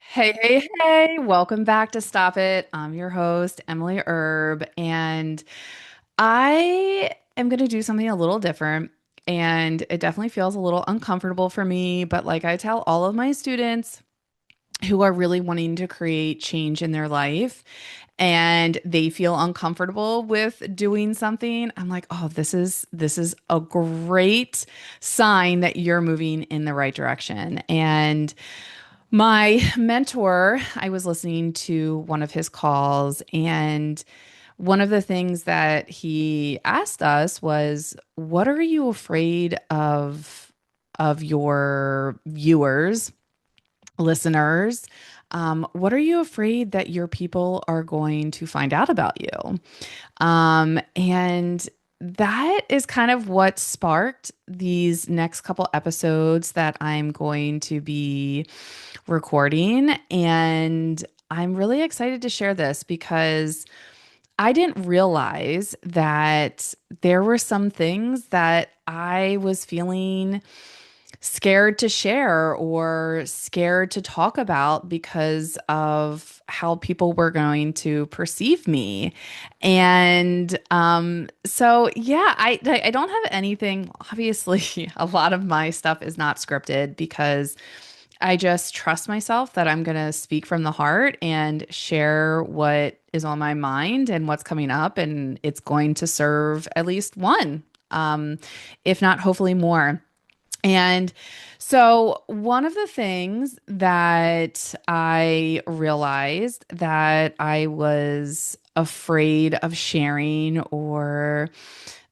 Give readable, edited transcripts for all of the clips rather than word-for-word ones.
Hey, hey, hey, welcome back to Stop It. I'm your host, Emily Erb, and I am going to do something a little different. And it definitely feels a little uncomfortable for me, but like I tell all of my students who are really wanting to create change in their life and they feel uncomfortable with doing something, I'm like, "Oh, this is a great sign that you're moving in the right direction." And my mentor, I was listening to one of his calls, and one of the things that he asked us was, "What are you afraid of your viewers, listeners? What are you afraid that your people are going to find out about you?" And that is kind of what sparked these next couple episodes that I'm going to be recording. And I'm really excited to share this because I didn't realize that there were some things that I was feeling scared to share or scared to talk about because of how people were going to perceive me. And so yeah, I don't have anything. Obviously, a lot of my stuff is not scripted because I just trust myself that I'm going to speak from the heart and share what is on my mind and what's coming up, and it's going to serve at least one, if not hopefully more. And so, one of the things that I realized that I was afraid of sharing, or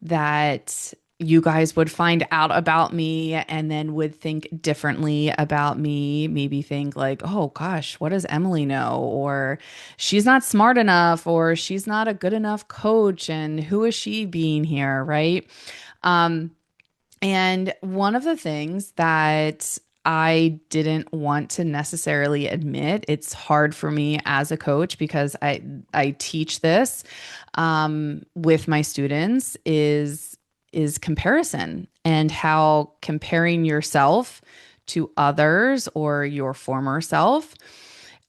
that you guys would find out about me and then would think differently about me, maybe think like, "Oh gosh, what does Emily know?" Or "She's not smart enough," or "She's not a good enough coach, and who is she being here?" Right? Um, and one of the things that I didn't want to necessarily admit, it's hard for me as a coach because I teach this with my students, is comparison, and how comparing yourself to others or your former self,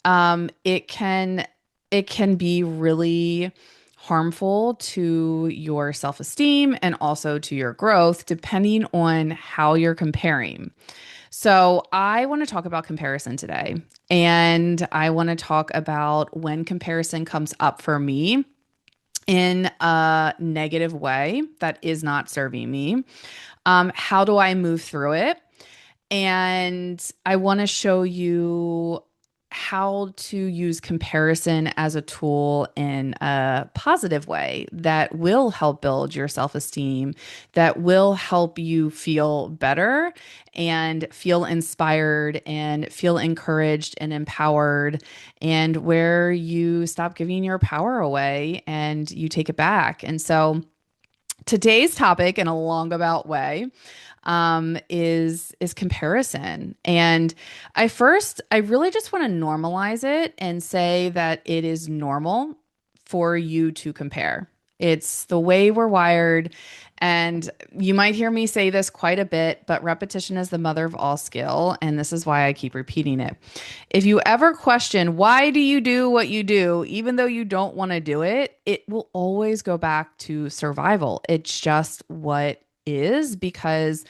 it can be really harmful to your self-esteem and also to your growth, depending on how you're comparing. So, I want to talk about comparison today. And I want to talk about when comparison comes up for me in a negative way that is not serving me. How do I move through it? And I want to show you how to use comparison as a tool in a positive way that will help build your self esteem, that will help you feel better and feel inspired and feel encouraged and empowered, and where you stop giving your power away and you take it back. And so, today's topic, in a long-about way, is comparison. And I really just want to normalize it and say that it is normal for you to compare. It's the way we're wired. And you might hear me say this quite a bit, but repetition is the mother of all skill. And this is why I keep repeating it. If you ever question, why do you do what you do, even though you don't want to do it, it will always go back to survival. It's just what is, because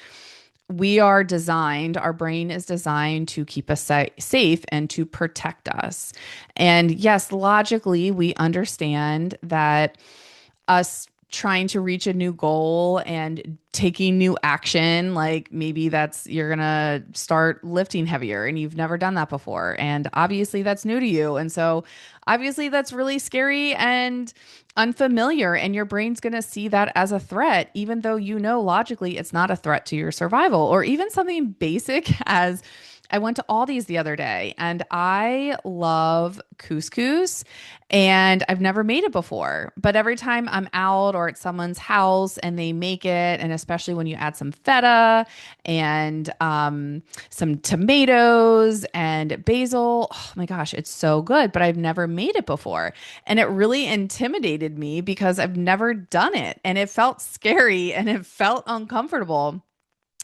we are designed, our brain is designed to keep us safe and to protect us. And yes, logically, we understand that us trying to reach a new goal and taking new action, like maybe that's you're gonna start lifting heavier and you've never done that before, and obviously that's new to you, and so obviously that's really scary and unfamiliar, and your brain's gonna see that as a threat, even though you know logically it's not a threat to your survival. Or even something basic as, I went to Aldi's the other day and I love couscous, and I've never made it before. But every time I'm out or at someone's house and they make it, and especially when you add some feta and some tomatoes and basil, oh my gosh, it's so good. But I've never made it before. And it really intimidated me because I've never done it. And it felt scary and it felt uncomfortable.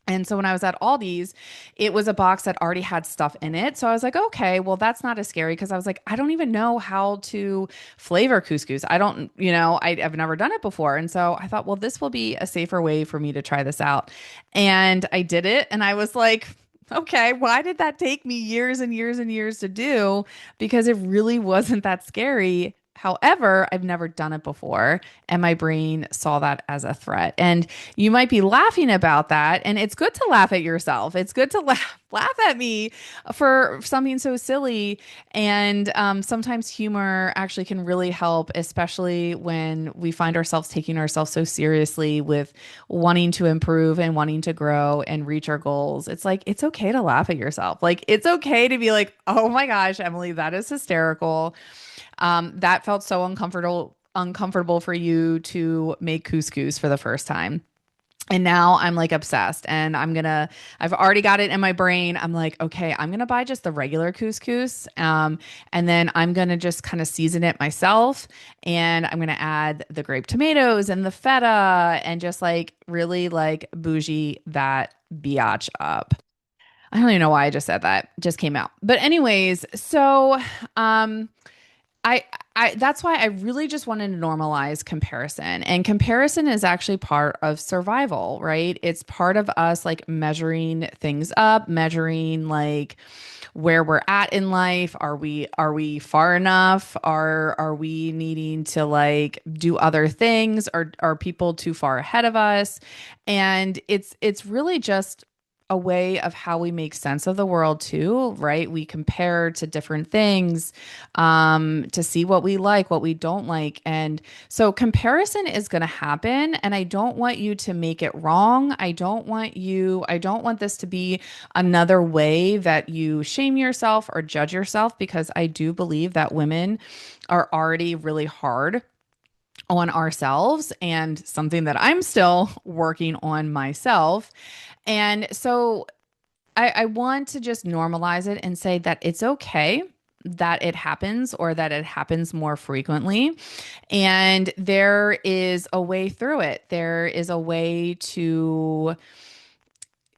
And so when I was at Aldi's, it was a box that already had stuff in it. So I was like, okay, well, that's not as scary because I was like, I don't even know how to flavor couscous. I don't, I've never done it before. And so I thought, well, this will be a safer way for me to try this out. And I did it. And I was like, okay, why did that take me years and years and years to do? Because it really wasn't that scary. However, I've never done it before, and my brain saw that as a threat. And you might be laughing about that, and it's good to laugh at yourself. It's good to laugh at me for something so silly. And sometimes humor actually can really help, especially when we find ourselves taking ourselves so seriously with wanting to improve and wanting to grow and reach our goals. It's like it's okay to laugh at yourself. Like it's okay to be like, "Oh my gosh, Emily, that is hysterical." That felt so uncomfortable for you to make couscous for the first time. And now I'm like obsessed and I've already got it in my brain. I'm like, okay, I'm going to buy just the regular couscous. And then I'm going to just kind of season it myself. And I'm going to add the grape tomatoes and the feta and just like really like bougie that biatch up. I don't even know why I just said that. It just came out. But anyways, so, um, I that's why I really just wanted to normalize comparison. And comparison is actually part of survival, right? It's part of us like measuring things up, measuring like where we're at in life. Are we far enough? Are we needing to like do other things? Are people too far ahead of us? And it's really just a way of how we make sense of the world too, right? We compare to different things to see what we like, what we don't like. And so comparison is going to happen. And I don't want you to make it wrong. I don't want this to be another way that you shame yourself or judge yourself, because I do believe that women are already really hard on ourselves, and something that I'm still working on myself. And so I want to just normalize it and say that it's okay that it happens, or that it happens more frequently. And there is a way through it. There is a way to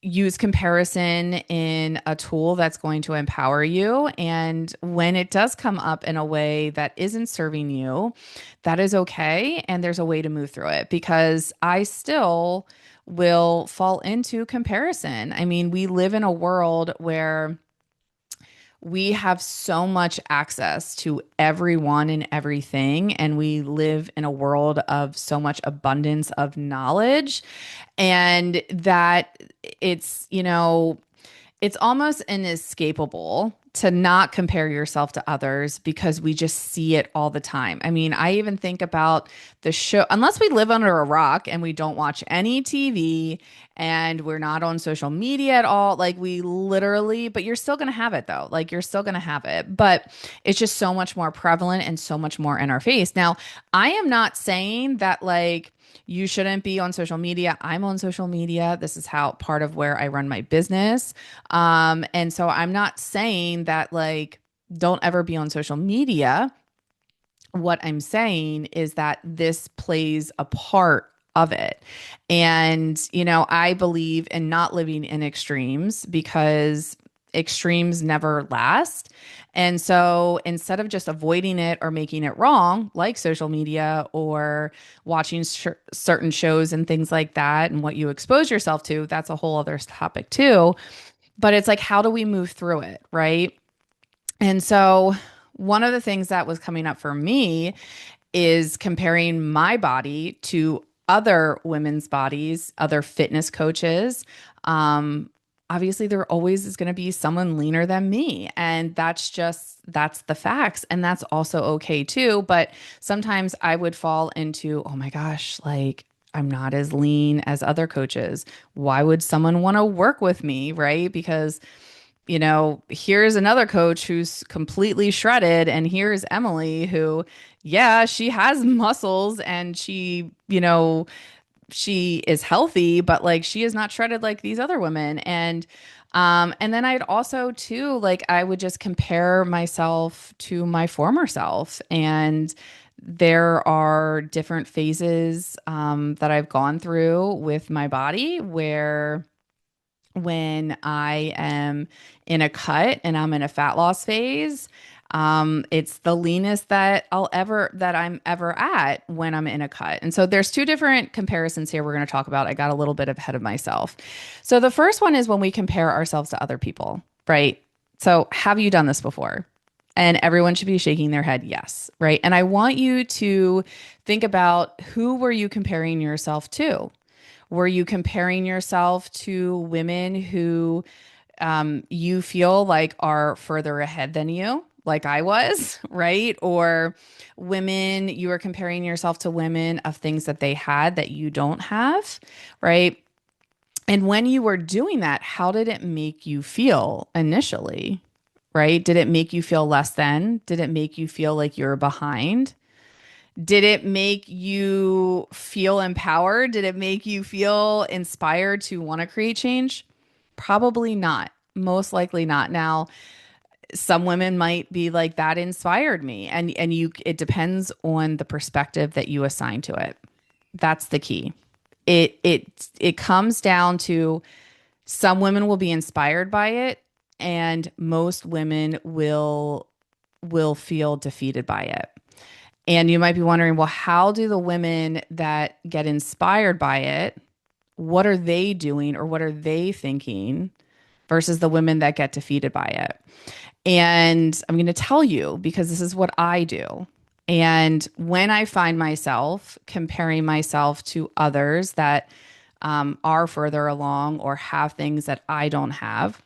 use comparison in a tool that's going to empower you. And when it does come up in a way that isn't serving you, that is okay. And there's a way to move through it, because I still will fall into comparison. I mean, we live in a world where we have so much access to everyone and everything, and we live in a world of so much abundance of knowledge, and that it's almost inescapable to not compare yourself to others, because we just see it all the time. I mean, I even think about the show, unless we live under a rock and we don't watch any TV and we're not on social media at all, like we literally, but you're still going to have it though. Like you're still going to have it, but it's just so much more prevalent and so much more in our face. Now, I am not saying that like, you shouldn't be on social media. I'm on social media. This is how part of where I run my business. And so I'm not saying that like don't ever be on social media. What I'm saying is that this plays a part of it. And, I believe in not living in extremes, because extremes never last. And so instead of just avoiding it or making it wrong, like social media or watching certain shows and things like that, and what you expose yourself to, that's a whole other topic too. But it's like, how do we move through it? Right. And so one of the things that was coming up for me is comparing my body to other women's bodies, other fitness coaches. Um, Obviously, there always is going to be someone leaner than me. And that's the facts. And that's also okay too. But sometimes I would fall into, oh my gosh, like, I'm not as lean as other coaches. Why would someone want to work with me? Right. Because here's another coach who's completely shredded, and here's Emily who, yeah, she has muscles and she is healthy, but like she is not shredded like these other women. And then I'd also too, like I would just compare myself to my former self. And there are different phases that I've gone through with my body where when I am in a cut and I'm in a fat loss phase. It's the leanest that I'm ever at when I'm in a cut. And so there's two different comparisons here we're going to talk about. I got a little bit ahead of myself. So the first one is when we compare ourselves to other people, right? So have you done this before? And everyone should be shaking their head, yes, right? And I want you to think about, who were you comparing yourself to? Were you comparing yourself to women who you feel like are further ahead than you, like I was, right? Or women, you are comparing yourself to women of things that they had that you don't have, right? And when you were doing that, how did it make you feel initially, right? Did it make you feel less than? Did it make you feel like you're behind? Did it make you feel empowered? Did it make you feel inspired to want to create change? Probably not. Most likely not. Now, some women might be like, that inspired me. And you, it depends on the perspective that you assign to it. That's the key. It comes down to, some women will be inspired by it, and most women will feel defeated by it. And you might be wondering, well, how do the women that get inspired by it, what are they doing or what are they thinking versus the women that get defeated by it? And I'm going to tell you, because this is what I do. And when I find myself comparing myself to others that are further along or have things that I don't have,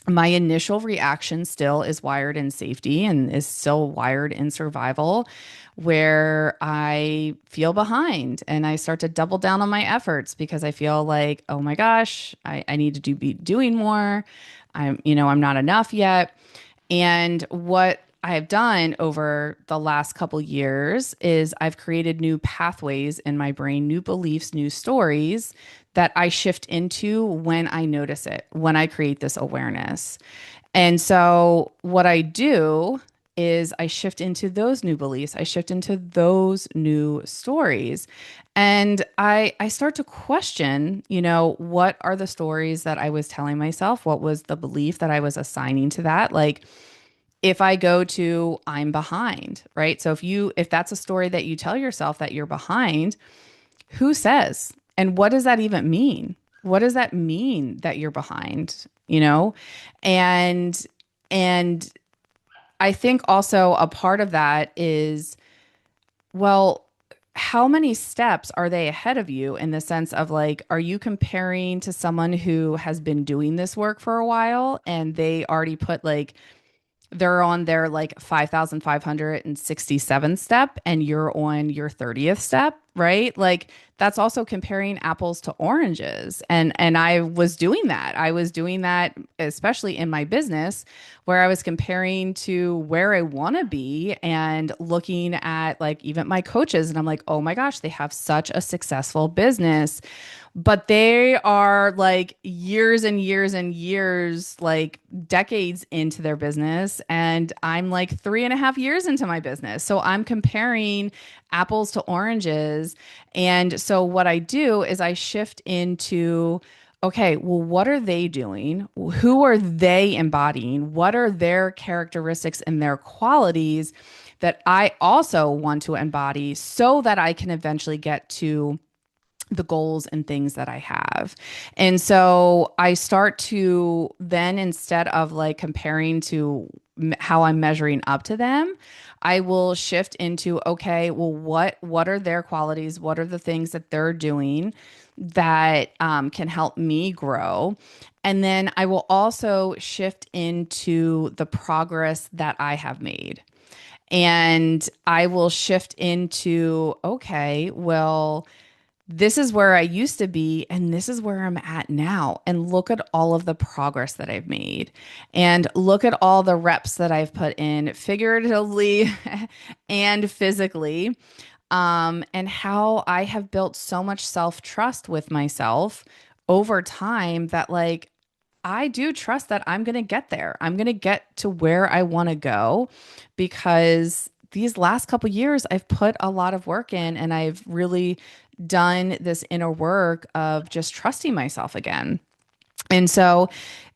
my initial reaction still is wired in safety and is still wired in survival, where I feel behind and I start to double down on my efforts because I feel like, oh my gosh, I need to be doing more. I'm not enough yet. And what I have done over the last couple years is I've created new pathways in my brain, new beliefs, new stories that I shift into when I notice it, when I create this awareness. And so what I do is I shift into those new beliefs. I shift into those new stories. And I start to question, what are the stories that I was telling myself? What was the belief that I was assigning to that? Like, if I go to, I'm behind, right? So if that's a story that you tell yourself, that you're behind, who says? And what does that even mean? What does that mean that you're behind? And and I think also a part of that is, well, how many steps are they ahead of you, in the sense of, like, are you comparing to someone who has been doing this work for a while and they already put, like, they're on their like 5,567 step and you're on your 30th step, right? Like, that's also comparing apples to oranges. And I was doing that. I was doing that especially in my business, where I was comparing to where I want to be and looking at, like, even my coaches, and I'm like, "Oh my gosh, they have such a successful business." But they are like years and years and years, like decades into their business. And I'm like 3.5 years into my business. So I'm comparing apples to oranges. And so what I do is I shift into, okay, well, what are they doing? Who are they embodying? What are their characteristics and their qualities that I also want to embody, so that I can eventually get to the goals and things that I have. And so I start to then, instead of like comparing to how I'm measuring up to them, I will shift into, okay, well, what are their qualities? What are the things that they're doing that can help me grow? And then I will also shift into the progress that I have made. And I will shift into, okay, well, this is where I used to be, and this is where I'm at now. And look at all of the progress that I've made, and look at all the reps that I've put in, figuratively and physically, and how I have built so much self-trust with myself over time, that, like, I do trust that I'm going to get there. I'm going to get to where I want to go, because these last couple years I've put a lot of work in, and I've really done this inner work of just trusting myself again. And so,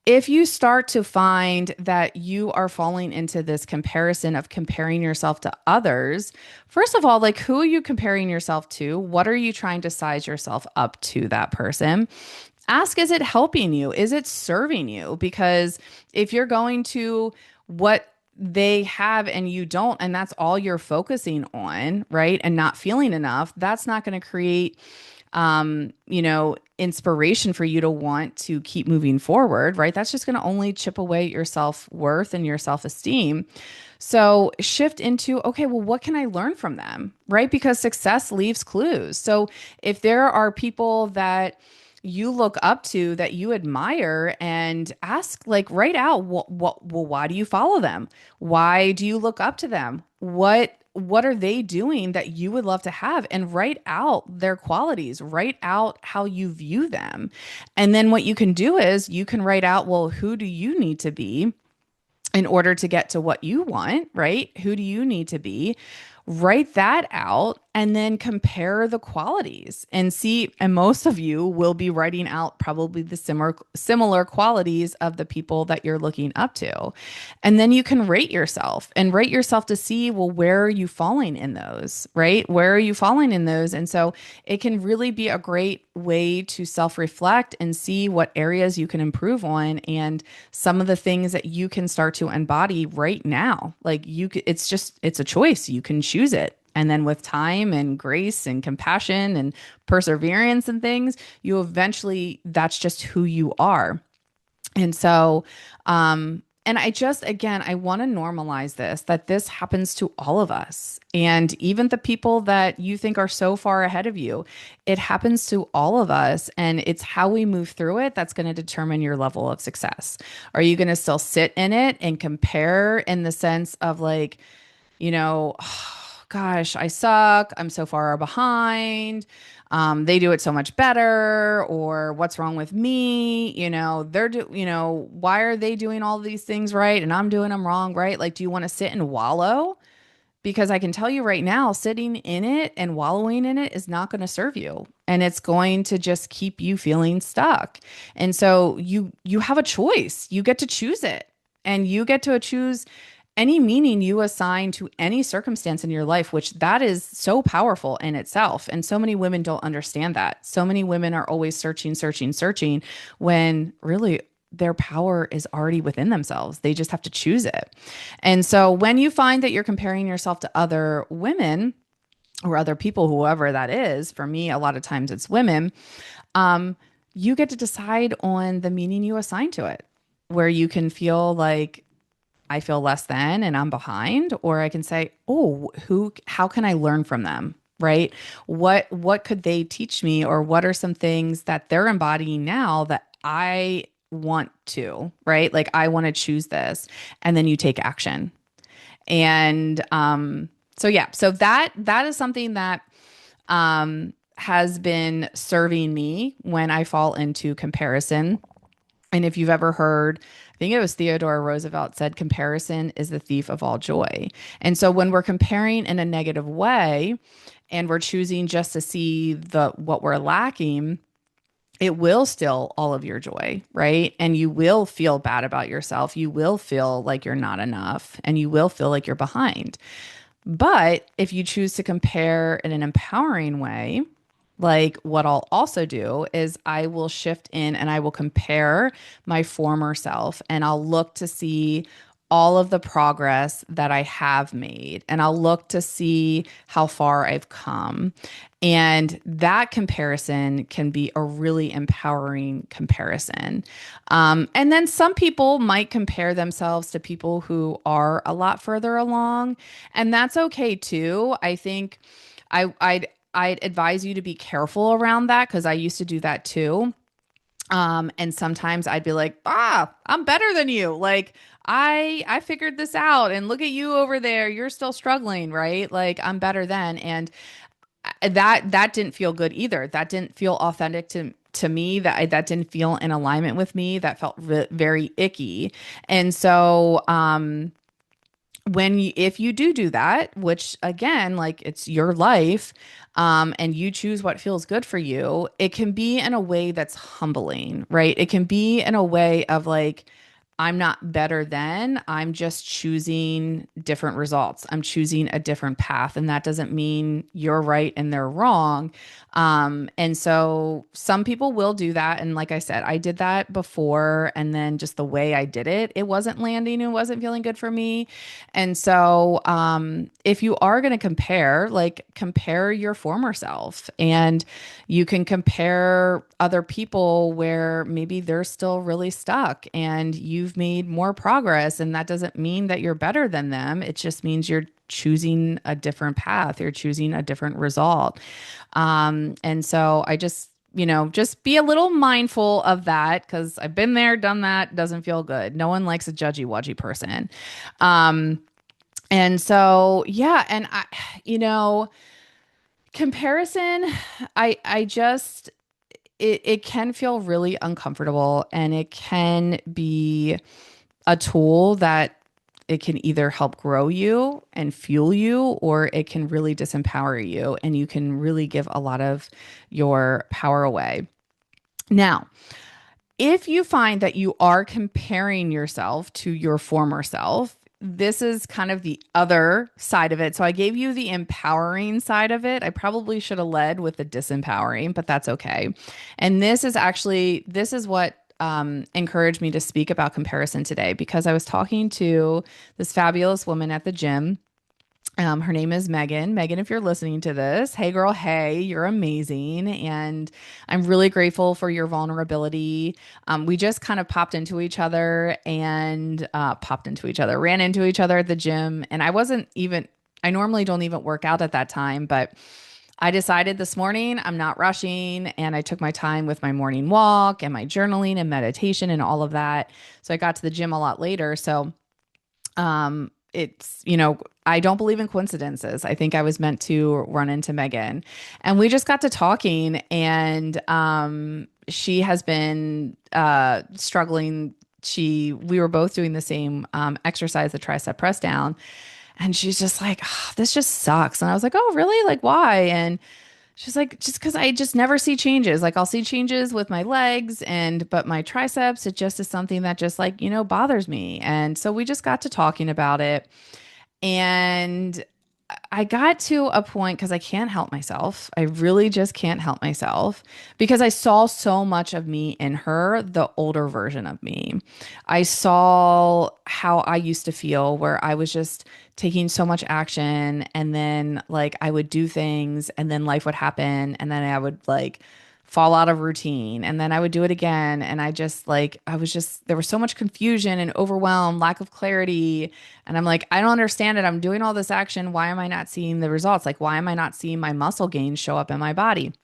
if you start to find that you are falling into this comparison of comparing yourself to others, first of all, like who are you comparing yourself to? What are you trying to size yourself up to that person? Ask, is it helping you? Is it serving you? Because if you're going to what they have and you don't, and that's all you're focusing on, right? And not feeling enough, that's not going to create inspiration for you to want to keep moving forward, right? That's just going to only chip away at your self-worth and your self-esteem. So shift into, okay, well, what can I learn from them, right? Because success leaves clues. So if there are people that you look up to that you admire and ask, like, write out well, why do you follow them? Why do you look up to them? What are they doing that you would love to have? And write out their qualities, write out how you view them. And then what you can do is you can write out, well, who do you need to be in order to get to what you want, right? Who do you need to be? Write that out and then compare the qualities and see. And most of you will be writing out probably the similar qualities of the people that you're looking up to. And then you can rate yourself to see, well, where are you falling in those, right? Where are you falling in those? And so it can really be a great way to self-reflect and see what areas you can improve on and some of the things that you can start to embody right now. Like it's a choice. You can choose it. And then with time and grace and compassion and perseverance and things, you eventually, that's just who you are. And so, and I just, again, I want to normalize this, that this happens to all of us. And even the people that you think are so far ahead of you, it happens to all of us. And it's how we move through it that's going to determine your level of success. Are you going to still sit in it and compare in the sense of like, oh, gosh, I suck. I'm so far behind. They do it so much better, or what's wrong with me? Why are they doing all these things right and I'm doing them wrong, right? Like, do you want to sit and wallow? Because I can tell you right now, sitting in it and wallowing in it is not going to serve you. And it's going to just keep you feeling stuck. And so you have a choice. You get to choose it. And you get to choose any meaning you assign to any circumstance in your life, which that is so powerful in itself. And so many women don't understand that. So many women are always searching, searching, searching when really their power is already within themselves. They just have to choose it. And so when you find that you're comparing yourself to other women or other people, whoever that is, for me, a lot of times it's women, um, you get to decide on the meaning you assign to it, where you can feel like, I feel less than and I'm behind, or I can say, oh, how can I learn from them? Right? What could they teach me, or what are some things that they're embodying now that I want to, right? Like I want to choose this. And then you take action. And so yeah, so that is something that has been serving me when I fall into comparison. And if you've ever heard, I think it was Theodore Roosevelt said, comparison is the thief of all joy. And so when we're comparing in a negative way and we're choosing just to see the what we're lacking, it will steal all of your joy, right? And you will feel bad about yourself. You will feel like you're not enough and you will feel like you're behind. But if you choose to compare in an empowering way, like what I'll also do is I will shift in and I will compare my former self and I'll look to see all of the progress that I have made and I'll look to see how far I've come. And that comparison can be a really empowering comparison. And then some people might compare themselves to people who are a lot further along, and that's okay too. I think I'd advise you to be careful around that because I used to do that too. And sometimes I'd be like, I'm better than you. Like I figured this out and look at you over there. You're still struggling, right? Like I'm better than. And that didn't feel good either. That didn't feel authentic to me. That didn't feel in alignment with me. That felt very icky. And so if you do that, which again, like it's your life, and you choose what feels good for you, it can be in a way that's humbling, right? It can be in a way of like, I'm not better than, I'm just choosing different results. I'm choosing a different path. And that doesn't mean you're right and they're wrong. And so some people will do that. And like I said, I did that before. And then just the way I did it, it wasn't landing, it wasn't feeling good for me. And so, if you are going to compare, like compare your former self, and you can compare other people where maybe they're still really stuck and you've made more progress. And that doesn't mean that you're better than them. It just means you're choosing a different path, you're choosing a different result. And so I just, just be a little mindful of that because I've been there, done that, doesn't feel good. No one likes a judgy wudgy person. Um, and so, yeah, and you know, comparison, I just, it can feel really uncomfortable, and it can be a tool that it can either help grow you and fuel you, or it can really disempower you, and you can really give a lot of your power away. Now, if you find that you are comparing yourself to your former self, this is kind of the other side of it. So I gave you the empowering side of it. I probably should have led with the disempowering, but that's okay. And this is what encouraged me to speak about comparison today, because I was talking to this fabulous woman at the gym. Her name is Megan. Megan, if you're listening to this, hey girl, hey, you're amazing. And I'm really grateful for your vulnerability. We just kind of ran into each other at the gym. And I normally don't even work out at that time, but I decided this morning I'm not rushing. And I took my time with my morning walk and my journaling and meditation and all of that. So I got to the gym a lot later. So, I don't believe in coincidences. I think I was meant to run into Megan, and we just got to talking, and she has been struggling. We were both doing the same exercise, the tricep press down, and she's just like, "Ah, this just sucks." And I was like, "Oh, really? Like, why?" And she's like, just because I just never see changes. Like I'll see changes with my legs, but my triceps, it just is something that just like, bothers me. And so we just got to talking about it. And I got to a point because I can't help myself. I really just can't help myself because I saw so much of me in her, the older version of me. I saw how I used to feel, where I was just taking so much action, and then like I would do things and then life would happen, and then I would like fall out of routine, and then I would do it again, and I was just there was so much confusion and overwhelm, lack of clarity, and I'm like, I don't understand it. I'm doing all this action. Why am I not seeing the results? Like, why am I not seeing my muscle gains show up in my body?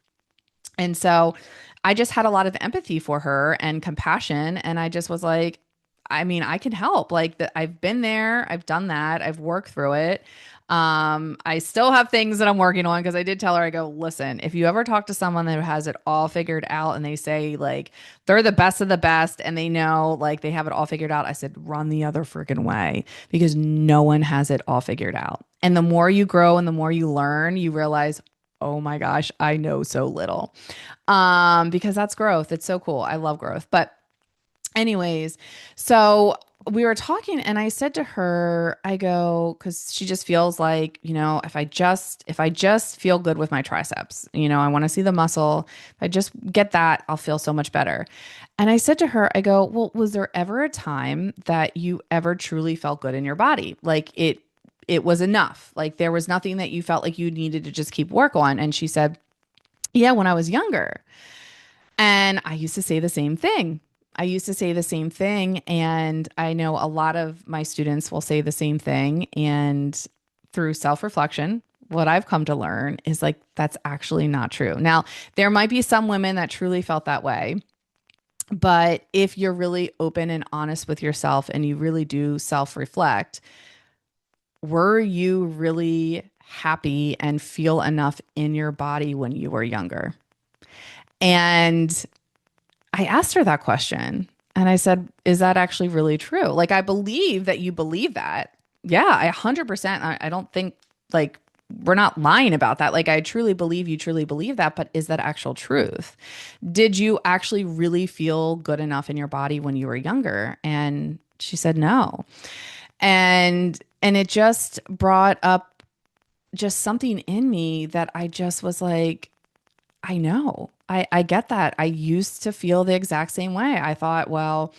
And so I just had a lot of empathy for her and compassion. And I just was like, I mean, I can help. Like I've been there, I've done that, I've worked through it. I still have things that I'm working on, because I did tell her, I go, listen, if you ever talk to someone that has it all figured out and they say like they're the best of the best and they know like they have it all figured out, I said, run the other freaking way, because no one has it all figured out. And the more you grow and the more you learn, you realize, oh my gosh, I know so little. Because that's growth. It's so cool. I love growth. But anyways, so we were talking, and I said to her, I go, because she just feels like, if I just feel good with my triceps, I want to see the muscle. If I just get that, I'll feel so much better. And I said to her, I go, well, was there ever a time that you ever truly felt good in your body? Like it was enough. Like there was nothing that you felt like you needed to just keep work on. And she said, yeah, when I was younger. And I used to say the same thing. I used to say the same thing. And I know a lot of my students will say the same thing. And through self reflection, what I've come to learn is like, that's actually not true. Now, there might be some women that truly felt that way. But if you're really open and honest with yourself and you really do self reflect, were you really happy and feel enough in your body when you were younger? And I asked her that question, and I said, is that actually really true? Like, I believe that you believe that. Yeah, 100%. I don't think like we're not lying about that. Like I truly believe you truly believe that, but is that actual truth? Did you actually really feel good enough in your body when you were younger? And she said no. And it just brought up just something in me that I just was like, I know. I get that. I used to feel the exact same way. I thought, well,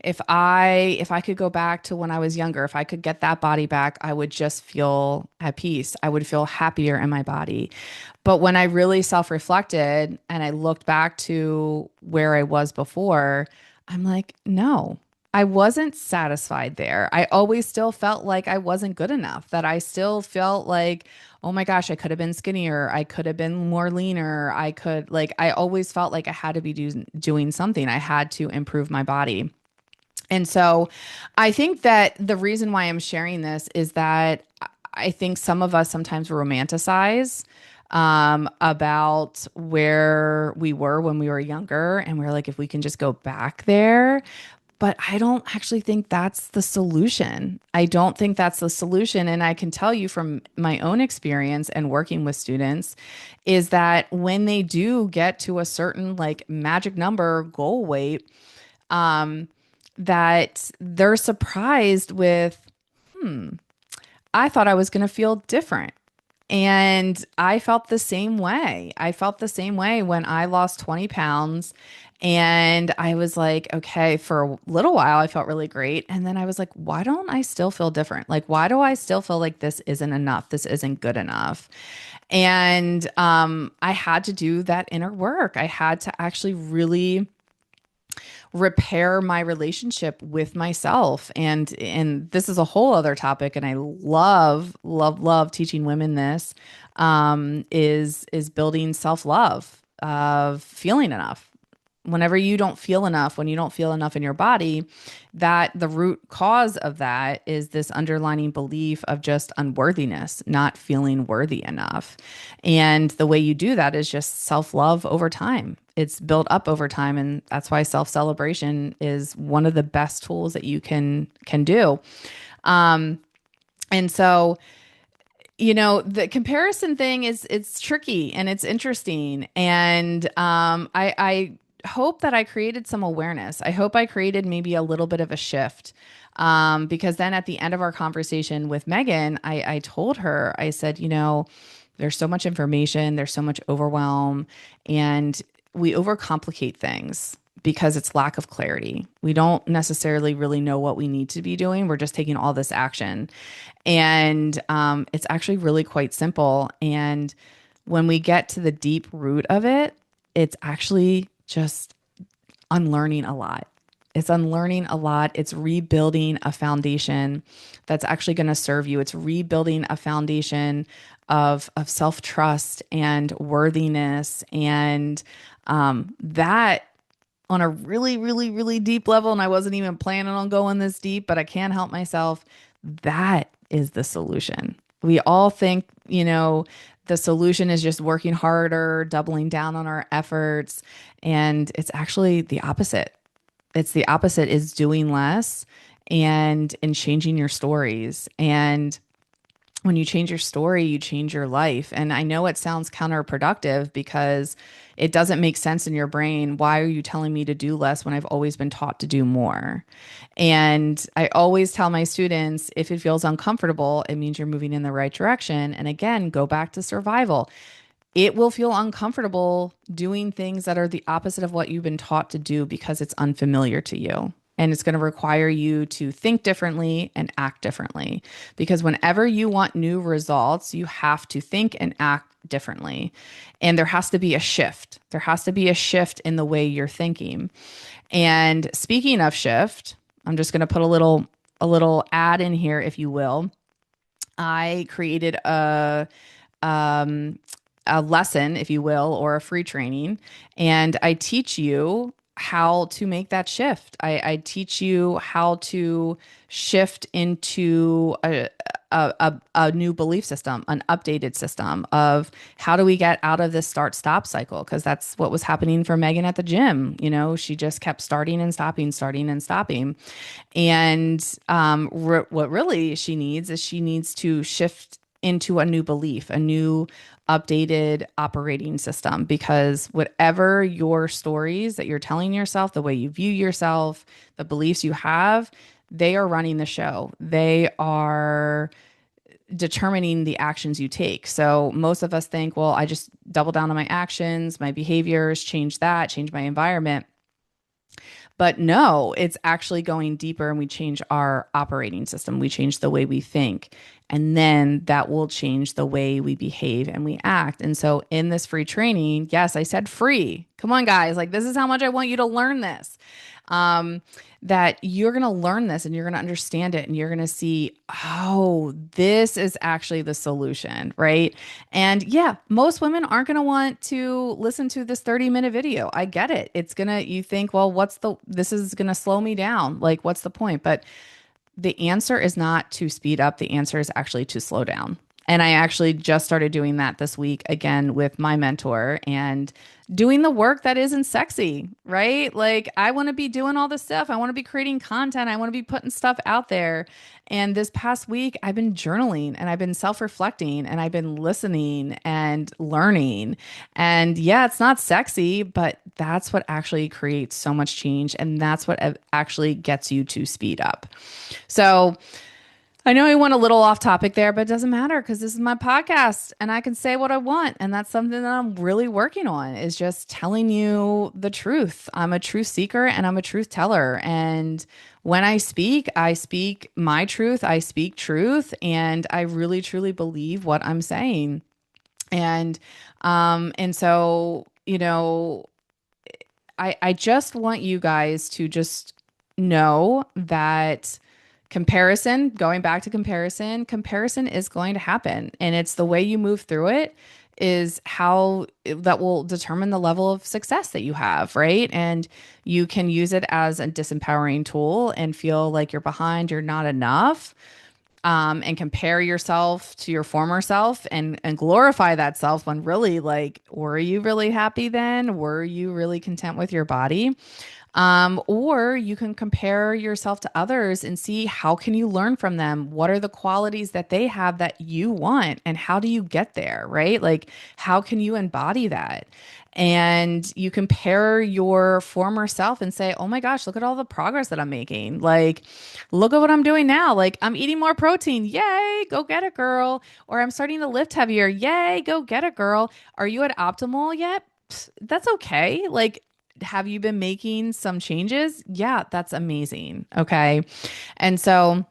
if I could go back to when I was younger, if I could get that body back, I would just feel at peace. I would feel happier in my body. But when I really self-reflected and I looked back to where I was before, I'm like, no. I wasn't satisfied there. I always still felt like I wasn't good enough, that I still felt like, oh my gosh, I could have been skinnier. I could have been more leaner. I always felt like I had to be doing something. I had to improve my body. And so I think that the reason why I'm sharing this is that I think some of us sometimes romanticize about where we were when we were younger. And we're like, if we can just go back there. But I don't actually think that's the solution. I don't think that's the solution. And I can tell you from my own experience and working with students is that when they do get to a certain like magic number goal weight, um, that they're surprised with, I thought I was going to feel different. And I felt the same way. I felt the same way when I lost 20 pounds. And I was like, okay, for a little while, I felt really great. And then I was like, why don't I still feel different? Like, why do I still feel like this isn't enough? This isn't good enough. And I had to do that inner work. I had to actually really repair my relationship with myself. And this is a whole other topic, and I love teaching women this, is building self-love, of feeling enough. Whenever you don't feel enough, when you don't feel enough in your body, that the root cause of that is this underlining belief of just unworthiness, not feeling worthy enough. And the way you do that is just self-love over time. It's built up over time, and that's why self-celebration is one of the best tools that you can do. Um, and so the comparison thing is it's tricky and it's interesting. And I hope that I created some awareness. I hope I created maybe a little bit of a shift. Because then at the end of our conversation with Megan, I told her, I said, there's so much information, there's so much overwhelm, and we overcomplicate things because it's lack of clarity. We don't necessarily really know what we need to be doing. We're just taking all this action. And it's actually really quite simple. And when we get to the deep root of it, it's actually just unlearning a lot. It's unlearning a lot. It's rebuilding a foundation that's actually going to serve you. It's rebuilding a foundation of self-trust and worthiness, and that on a really, really, really deep level. And I wasn't even planning on going this deep, but I can't help myself. That is the solution. We all think, the solution is just working harder, doubling down on our efforts. And it's actually the opposite. It's the opposite, is doing less and changing your stories. And when you change your story, you change your life. And I know it sounds counterproductive because it doesn't make sense in your brain. Why are you telling me to do less when I've always been taught to do more? And I always tell my students, if it feels uncomfortable, it means you're moving in the right direction. And again, go back to survival. It will feel uncomfortable doing things that are the opposite of what you've been taught to do because it's unfamiliar to you. And it's going to require you to think differently and act differently. Because whenever you want new results, you have to think and act differently. And there has to be a shift. There has to be a shift in the way you're thinking. And speaking of shift, I'm just going to put a little ad in here, if you will. I created a lesson, if you will, or a free training. And I teach you how to make that shift. I teach you how to shift into a new belief system, an updated system of how do we get out of this start stop cycle? Because that's what was happening for Megan at the gym. You know, she just kept starting and stopping, starting and stopping. And what really she needs is she needs to shift into a new belief, a new updated operating system, because whatever your stories that you're telling yourself, the way you view yourself, the beliefs you have, they are running the show. They are determining the actions you take. So most of us think, well, I just double down on my actions, my behaviors, change that, change my environment. But no, it's actually going deeper and we change our operating system. We change the way we think. And then that will change the way we behave and we act. And so in this free training, yes, I said free. Come on, guys. Like, this is how much I want you to learn this. Um, that you're going to learn this and you're going to understand it and you're going to see, oh, this is actually the solution, right? And yeah, most women aren't going to want to listen to this 30-minute video. I get it. It's going to, you think, well, this is going to slow me down. Like, what's the point? But the answer is not to speed up. The answer is actually to slow down. And I actually just started doing that this week again with my mentor and doing the work that isn't sexy, right? Like, I want to be doing all this stuff. I want to be creating content. I want to be putting stuff out there. And this past week, I've been journaling and I've been self-reflecting and I've been listening and learning. And yeah, it's not sexy, but that's what actually creates so much change. And that's what actually gets you to speed up. So, I know I went a little off topic there, but it doesn't matter because this is my podcast and I can say what I want. And that's something that I'm really working on, is just telling you the truth. I'm a truth seeker and I'm a truth teller. And when I speak my truth, I speak truth, and I really truly believe what I'm saying. And so, I just want you guys to just know that going back to comparison is going to happen. And it's the way you move through it is how that will determine the level of success that you have, right? And you can use it as a disempowering tool and feel like you're behind, you're not enough, and compare yourself to your former self and glorify that self when really, like, were you really happy then? Were you really content with your body? Or you can compare yourself to others and see how can you learn from them? What are the qualities that they have that you want? And how do you get there, right? Like, how can you embody that? And you compare your former self and say, oh my gosh, look at all the progress that I'm making. Like, look at what I'm doing now. Like, I'm eating more protein. Yay, go get it, girl. Or I'm starting to lift heavier. Yay, go get it, girl. Are you at optimal yet? That's okay. Like, have you been making some changes? Yeah, that's amazing. Okay. And so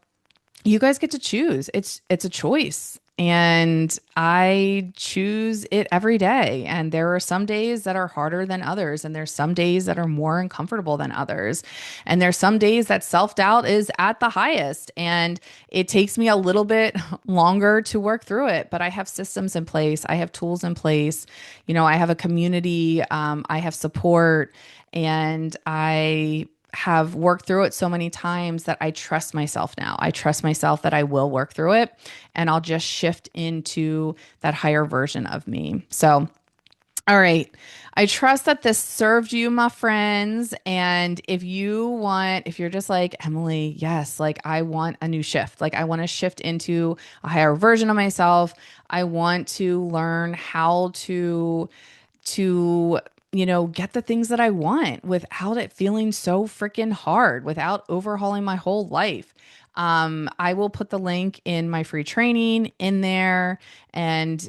you guys get to choose. It's a choice. And I choose it every day. And there are some days that are harder than others. And there's some days that are more uncomfortable than others. And there's some days that self-doubt is at the highest. And it takes me a little bit longer to work through it. But I have systems in place. I have tools in place. I have a community. I have support. And I have worked through it so many times that I trust myself now. I trust myself that I will work through it and I'll just shift into that higher version of me. So, all right. I trust that this served you, my friends. And if you're just like, Emily, yes, like, I want a new shift. Like, I want to shift into a higher version of myself. I want to learn how to get the things that I want without it feeling so freaking hard, without overhauling my whole life. I will put the link in my free training in there, and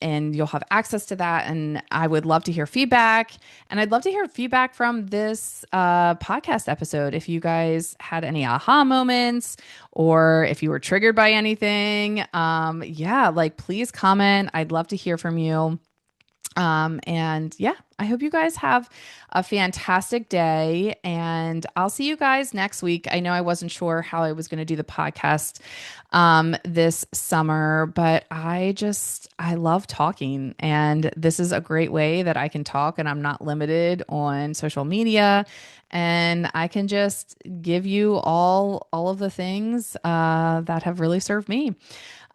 you'll have access to that. And I would love to hear feedback, and I'd love to hear feedback from this podcast episode. If you guys had any aha moments, or if you were triggered by anything, yeah, like, please comment. I'd love to hear from you. And yeah, I hope you guys have a fantastic day, and I'll see you guys next week. I know I wasn't sure how I was going to do the podcast this summer, but I love talking, and this is a great way that I can talk, and I'm not limited on social media, and I can just give you all of the things that have really served me.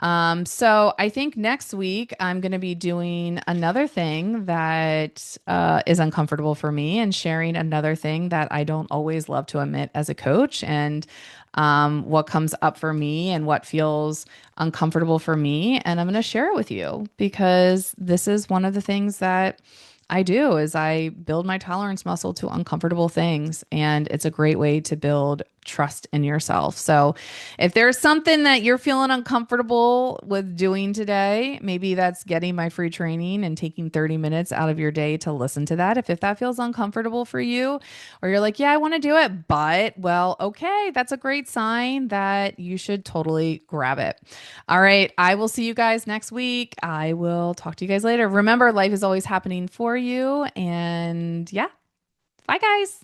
So I think next week I'm going to be doing another thing that is uncomfortable for me and sharing another thing that I don't always love to admit as a coach and what comes up for me and what feels uncomfortable for me. And I'm going to share it with you because this is one of the things that I do is I build my tolerance muscle to uncomfortable things, and it's a great way to build trust in yourself. So, if there's something that you're feeling uncomfortable with doing today, maybe that's getting my free training and taking 30 minutes out of your day to listen to that. If that feels uncomfortable for you, or you're like, yeah, I want to do it, but well, okay, that's a great sign that you should totally grab it. All right. I will see you guys next week. I will talk to you guys later. Remember, life is always happening for you. And yeah, bye, guys.